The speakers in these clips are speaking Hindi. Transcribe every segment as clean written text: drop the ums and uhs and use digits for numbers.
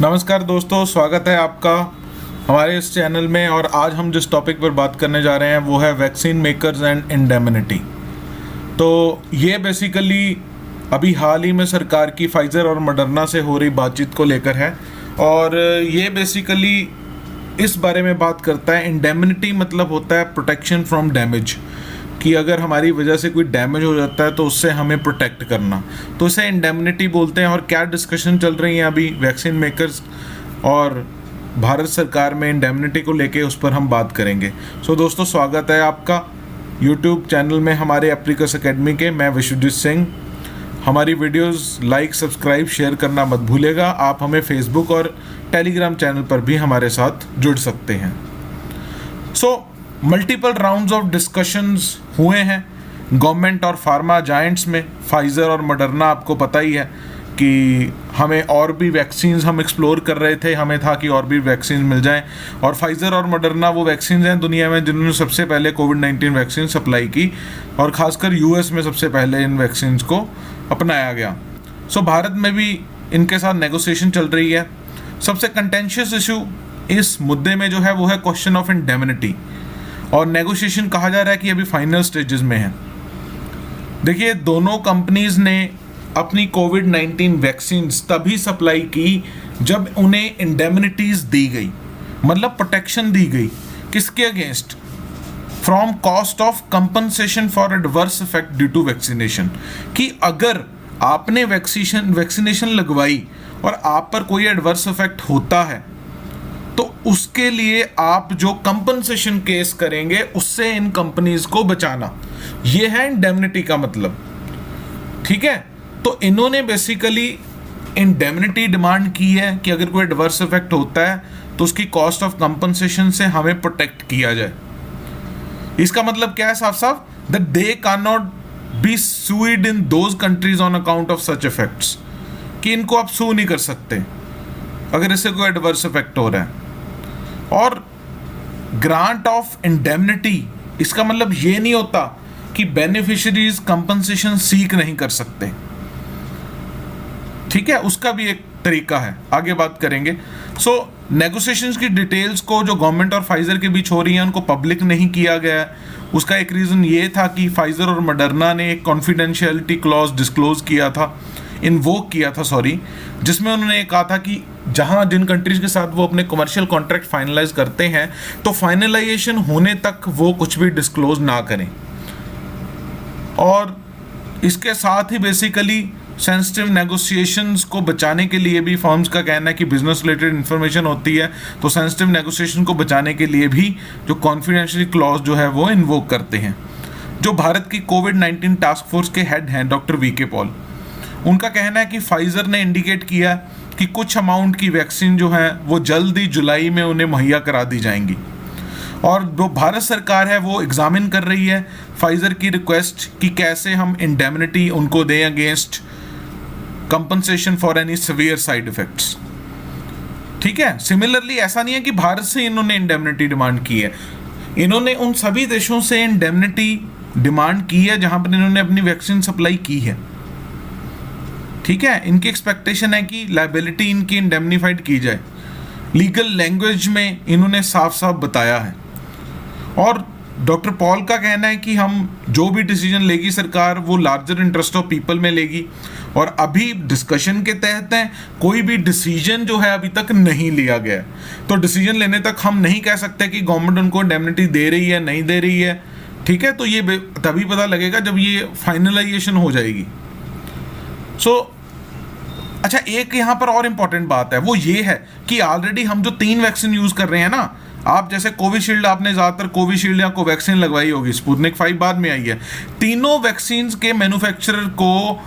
नमस्कार दोस्तों, स्वागत है आपका हमारे इस चैनल में। और आज हम जिस टॉपिक पर बात करने जा रहे हैं वो है वैक्सीन मेकर्स एंड इंडेमनिटी। तो ये बेसिकली अभी हाल ही में सरकार की फाइज़र और मॉडर्ना से हो रही बातचीत को लेकर है। और ये बेसिकली इस बारे में बात करता है, इंडेमनिटी मतलब होता है प्रोटेक्शन फ्रॉम डैमेज, कि अगर हमारी वजह से कोई डैमेज हो जाता है तो उससे हमें प्रोटेक्ट करना, तो इसे इंडेमनिटी बोलते हैं। और क्या डिस्कशन चल रही है अभी वैक्सीन मेकर्स और भारत सरकार में इंडेमनिटी को लेके, उस पर हम बात करेंगे। सो दोस्तों, स्वागत है आपका यूट्यूब चैनल में हमारे एप्लीकस एकेडमी के। मैं विश्वजीत सिंह। हमारी वीडियोस लाइक, सब्सक्राइब, शेयर करना मत भूलिएगा। आप हमें फेसबुक और टेलीग्राम चैनल पर भी हमारे साथ जुड़ सकते हैं। मल्टीपल राउंड्स ऑफ डिस्कशंस हुए हैं गवर्नमेंट और फार्मा जायंट्स में। फाइज़र और मॉडर्ना, आपको पता ही है कि हमें और भी वैक्सीन्स हम एक्सप्लोर कर रहे थे, हमें था कि और भी वैक्सीन मिल जाएं। और फाइज़र और मॉडर्ना वो वैक्सीन हैं दुनिया में जिन्होंने सबसे पहले कोविड-19 वैक्सीन सप्लाई की, और ख़ासकर यूएस में सबसे पहले इन वैक्सीन्स को अपनाया गया। भारत में भी इनके साथ नेगोशिएशन चल रही है। सबसे कंटेंशियस इशू इस मुद्दे में जो है वो है क्वेश्चन ऑफ इंडेमनिटी, और नेगोशिएशन कहा जा रहा है कि अभी फाइनल स्टेजेस में है। देखिए, दोनों कंपनीज ने अपनी कोविड-19 वैक्सीन्स तभी सप्लाई की जब उन्हें इंडेमनिटीज दी गई, मतलब प्रोटेक्शन दी गई। किसके against? From cost of compensation for adverse effect due to vaccination, कि अगर आपने वैक्सीनेशन लगवाई और आप पर कोई एडवर्स इफेक्ट होता है तो उसके लिए आप जो कंपनसेशन केस करेंगे उससे इन कंपनीज को बचाना, ये है इंडेमनिटी का मतलब। ठीक है, तो इन्होंने बेसिकली इंडेमनिटी डिमांड की है कि अगर कोई एडवर्स इफेक्ट होता है तो उसकी कॉस्ट ऑफ कंपनसेशन से हमें प्रोटेक्ट किया जाए। इसका मतलब क्या है? साफ साफ that they can not be sued in those countries on account of such effects, कि इनको आप सू नहीं कर सकते अगर इससे कोई एडवर्स इफेक्ट हो रहा है। और ग्रांट ऑफ इंडेमनिटी, इसका मतलब ये नहीं होता कि बेनिफिशियरीज कंपनसेशन सीक नहीं कर सकते। ठीक है, उसका भी एक तरीका है, आगे बात करेंगे। नेगोशिएशंस की डिटेल्स को जो गवर्नमेंट और फाइजर के बीच हो रही है उनको पब्लिक नहीं किया गया है। उसका एक रीज़न ये था कि फाइजर और मॉडर्ना ने एक कॉन्फिडेंशियलिटी क्लॉज डिस्क्लोज किया था, इन्वोक किया था, जिसमें उन्होंने कहा था कि जहां जिन कंट्रीज के साथ वो अपने कमर्शियल कॉन्ट्रैक्ट फाइनलाइज करते हैं तो फाइनलाइजेशन होने तक वो कुछ भी डिस्क्लोज ना करें। और इसके साथ ही बेसिकली सेंसिटिव नेगोशिएशंस को बचाने के लिए भी फर्म्स का कहना है कि बिजनेस रिलेटेड इन्फॉर्मेशन होती है, तो सेंसिटिव नेगोशिएशन को बचाने के लिए भी जो कॉन्फिडेंशियलिटी क्लॉज जो है वो इन्वोक करते हैं। जो भारत की कोविड-19 टास्क फोर्स के हेड हैं डॉक्टर वीके पॉल, उनका कहना है कि फाइजर ने इंडिकेट किया कि कुछ अमाउंट की वैक्सीन जो है वो जल्द ही जुलाई में उन्हें मुहैया करा दी जाएंगी। और जो भारत सरकार है वो एग्जामिन कर रही है फाइजर की रिक्वेस्ट कि कैसे हम इंडेमनिटी उनको दें against compensation for any severe side effects. ठीक है, सिमिलरली ऐसा नहीं है कि भारत से इन्होंने इंडेमनिटी डिमांड की है, इन्होंने उन सभी देशों से इंडेमनिटी डिमांड की है जहां पर इन्होंने अपनी वैक्सीन सप्लाई की है। ठीक है, इनकी एक्सपेक्टेशन है कि लायबिलिटी इनकी इंडेमनिफाइड की जाए। लीगल लैंग्वेज में इन्होंने साफ साफ बताया है। और डॉक्टर पॉल का कहना है कि हम जो भी डिसीजन लेगी सरकार वो लार्जर इंटरेस्ट ऑफ पीपल में लेगी, और अभी डिस्कशन के तहत है, कोई भी डिसीजन जो है अभी तक नहीं लिया गया है। तो डिसीजन लेने तक हम नहीं कह सकते कि गवर्नमेंट उनको इंडेमनिटी दे रही है नहीं दे रही है। ठीक है, तो ये तभी पता लगेगा जब ये फाइनलाइजेशन हो जाएगी। अच्छा, एक यहाँ पर और इम्पॉर्टेंट बात है, वो ये है कि ऑलरेडी हम जो 3 वैक्सीन यूज़ कर रहे हैं ना, आप जैसे कोविशील्ड, आपने ज़्यादातर कोविशील्ड या कोवैक्सीन लगवाई होगी, स्पुतनिक 5 बाद में आई है। तीनों वैक्सीन्स के मैन्युफैक्चरर को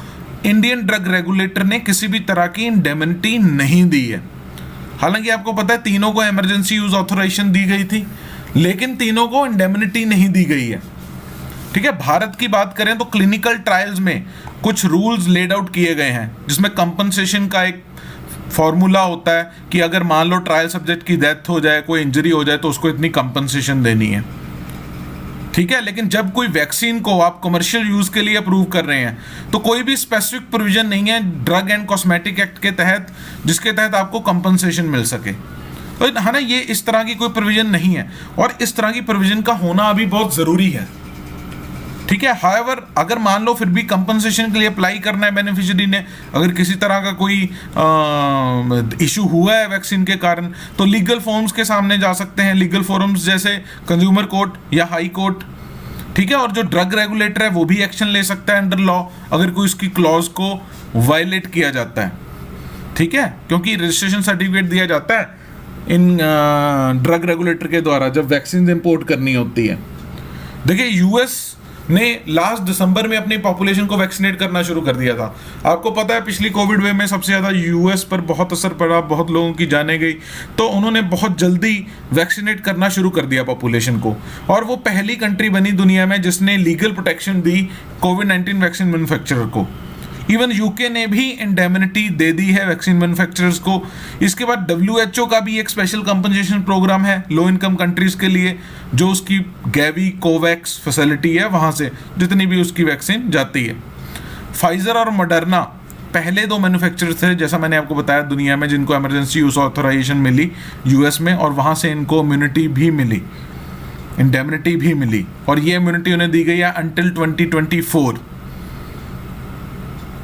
इंडियन ड्रग रेगुलेटर ने किसी भी तरह की इंडेमनिटी नहीं दी है। हालांकि आपको पता है तीनों को इमरजेंसी यूज़ ऑथोराइजेशन दी गई थी, लेकिन तीनों को इंडेमनिटी नहीं दी गई है। ठीक है, भारत की बात करें तो क्लिनिकल ट्रायल्स में कुछ रूल्स लेड आउट किए गए हैं, जिसमें कंपनसेशन का एक फॉर्मूला होता है कि अगर मान लो ट्रायल सब्जेक्ट की डेथ हो जाए, कोई इंजरी हो जाए, तो उसको इतनी कंपनसेशन देनी है। ठीक है। लेकिन जब कोई वैक्सीन को आप कमर्शियल यूज के लिए अप्रूव कर रहे हैं तो कोई भी स्पेसिफिक प्रोविजन नहीं है ड्रग एंड कॉस्मेटिक एक्ट के तहत जिसके तहत आपको कंपनसेशन मिल सके, तो है ना, ये इस तरह की कोई प्रोविजन नहीं है और इस तरह की प्रोविजन का होना अभी बहुत जरूरी है। ठीक है। हाउएवर अगर मान लो फिर भी कंपनसेशन के लिए अप्लाई करना है बेनिफिशियरी ने, अगर किसी तरह का कोई इशू हुआ है वैक्सीन के कारण, तो लीगल फॉर्म्स के सामने जा सकते हैं, लीगल फोरम्स जैसे कंज्यूमर कोर्ट या हाई कोर्ट। ठीक है। और जो ड्रग रेगुलेटर है वो भी एक्शन ले सकता है अंडर लॉ अगर कोई उसकी क्लॉज को वायलेट किया जाता है। ठीक है। क्योंकि रजिस्ट्रेशन सर्टिफिकेट दिया जाता है इन ड्रग रेगुलेटर के द्वारा जब वैक्सीन इंपोर्ट करनी होती है। देखिए यूएस ने लास्ट दिसंबर में अपनी पॉपुलेशन को वैक्सीनेट करना शुरू कर दिया था। आपको पता है पिछली कोविड वेव में सबसे ज़्यादा यूएस पर बहुत असर पड़ा, बहुत लोगों की जानें गई, तो उन्होंने बहुत जल्दी वैक्सीनेट करना शुरू कर दिया पॉपुलेशन को, और वो पहली कंट्री बनी दुनिया में जिसने लीगल प्रोटेक्शन दी कोविड-19 वैक्सीन मैन्युफैक्चरर को। इवन यूके ने भी इंडेमनिटी दे दी है वैक्सीन मैन्युफैक्चरर्स को। इसके बाद डब्ल्यूएचओ का भी एक स्पेशल कंपनसेशन प्रोग्राम है लो इनकम कंट्रीज के लिए, जो उसकी गैवी कोवैक्स फैसिलिटी है वहाँ से जितनी भी उसकी वैक्सीन जाती है। फाइजर और मॉडर्ना पहले दो मैन्युफैक्चरर्स थे जैसा मैंने आपको बताया दुनिया में जिनको इमरजेंसी यूज ऑथराइजेशन मिली यूएस में, और वहाँ से इनको इम्यूनिटी भी मिली, इंडेमनिटी भी मिली, और ये इम्यूनिटी उन्हें दी गई है अंटिल 2024।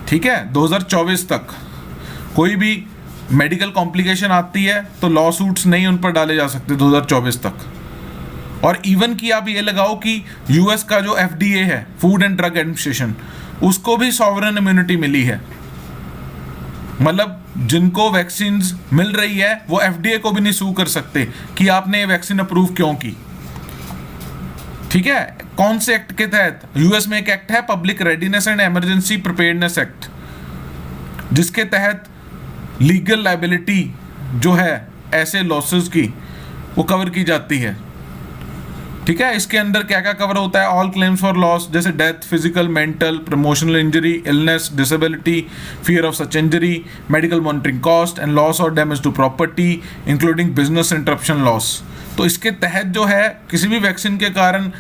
ठीक है। 2024 तक कोई भी मेडिकल कॉम्प्लिकेशन आती है तो लॉ सूट्स नहीं उन पर डाले जा सकते 2024 तक। और इवन कि आप ये लगाओ कि यूएस का जो एफडीए है, फूड एंड ड्रग एडमिनिस्ट्रेशन, उसको भी सॉवरेन इम्यूनिटी मिली है। मतलब जिनको वैक्सीन मिल रही है वो एफडीए को भी नहीं सू कर सकते कि आपने ये वैक्सीन अप्रूव क्यों की। ठीक है। कौन से एक्ट के तहत? यूएस में एक एक्ट है public readiness and emergency preparedness act, जिसके तहत लीगल लायबिलिटी जो है ऐसे लॉसेस की वो कवर की जाती है। ठीक है। इसके अंदर क्या क्या कवर होता है? ऑल क्लेम्स फॉर लॉस जैसे death, physical, mental, promotional injury, illness, disability, fear of such injury, medical monitoring cost and loss और damage to property including business interruption loss. तो इसके तहत जो है किसी भी वैक्सीन के कारण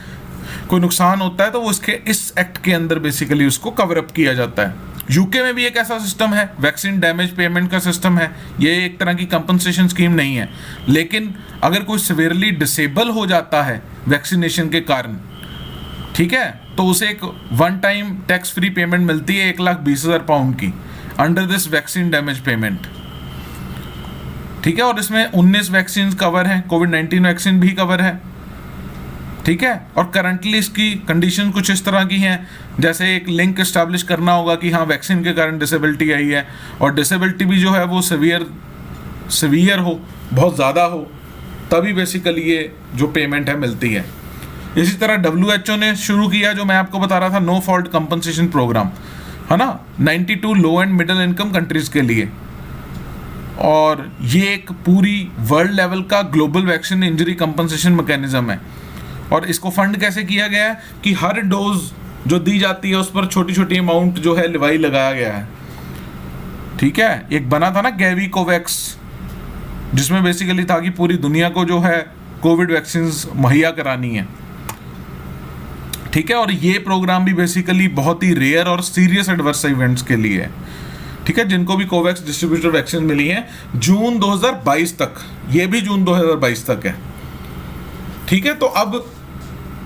कोई नुकसान होता है तो वो इसके इस एक्ट के अंदर बेसिकली उसको कवर अप किया जाता है। यूके में भी एक ऐसा सिस्टम है, वैक्सीन डैमेज पेमेंट का सिस्टम है। ये एक तरह की कंपनसेशन स्कीम नहीं है, लेकिन अगर कोई सिवियरली डिसेबल हो जाता है वैक्सीनेशन के कारण, ठीक है, तो उसे एक one time tax free payment मिलती है 1,20,000 पाउंड की under this vaccine damage payment. ठीक है। और इसमें 19 वैक्सीन कवर हैं, कोविड-19 वैक्सीन भी कवर है। ठीक है। और करंटली इसकी कंडीशन कुछ इस तरह की हैं, जैसे एक लिंक एस्टैब्लिश करना होगा कि हाँ वैक्सीन के कारण डिसेबिलिटी आई है, और डिसेबिलिटी भी जो है वो सीवियर हो, बहुत ज़्यादा हो, तभी बेसिकली ये जो पेमेंट है मिलती है। इसी तरह डब्ल्यूएचओ ने शुरू किया जो मैं आपको बता रहा था नो फॉल्ट कंपनसेशन प्रोग्राम, है ना, 92 लो एंड मिडिल इनकम कंट्रीज़ के लिए। और ये एक पूरी वर्ल्ड लेवल का global vaccine injury compensation mechanism है। और इसको फंड कैसे किया गया है कि हर डोज जो दी जाती है उस पर छोटी छोटी अमाउंट जो है लिवाई लगाया गया है। ठीक है। एक बना था ना गैवी कोवैक्स, जिसमें बेसिकली था कि पूरी दुनिया को जो है कोविड वैक्सीन मुहैया करानी है। ठीक है। और ये प्रोग्राम भी बेसिकली बहुत ही रेयर और सीरियस एडवर्स इवेंट्स के लिए है। ठीक है। जिनको भी कोवैक्स डिस्ट्रीब्यूटर वैक्सीन मिली है जून 2022 तक, ये भी जून 2022 तक है। ठीक है। तो अब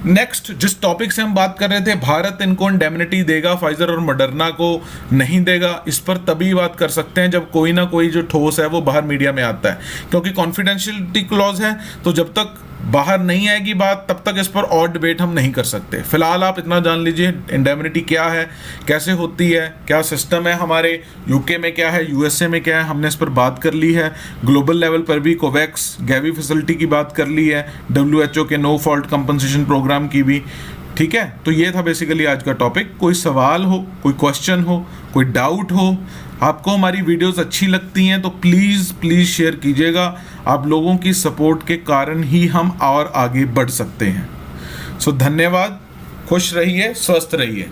नेक्स्ट जिस टॉपिक से हम बात कर रहे थे, भारत इनको इंडेमनिटी देगा फाइजर और मॉडर्ना को नहीं देगा, इस पर तभी बात कर सकते हैं जब कोई ना कोई जो ठोस है वो बाहर मीडिया में आता है, क्योंकि कॉन्फिडेंशियलिटी क्लॉज है। तो जब तक बाहर नहीं आएगी बात तब तक इस पर और डिबेट हम नहीं कर सकते। फिलहाल आप इतना जान लीजिए इंडेमनिटी क्या है, कैसे होती है, क्या सिस्टम है, हमारे यूके में क्या है, यूएसए में क्या है, हमने इस पर बात कर ली है। ग्लोबल लेवल पर भी कोवैक्स गैवी फैसिलिटी की बात कर ली है, डब्ल्यूएचओ के नो फॉल्ट कंपनसेशन प्रोग्राम की भी। ठीक है। तो ये था बेसिकली आज का टॉपिक। कोई सवाल हो, कोई क्वेश्चन हो, कोई डाउट हो, आपको हमारी वीडियोस अच्छी लगती हैं तो प्लीज़ शेयर कीजिएगा। आप लोगों की सपोर्ट के कारण ही हम और आगे बढ़ सकते हैं। सो धन्यवाद, खुश रहिए, स्वस्थ रहिए।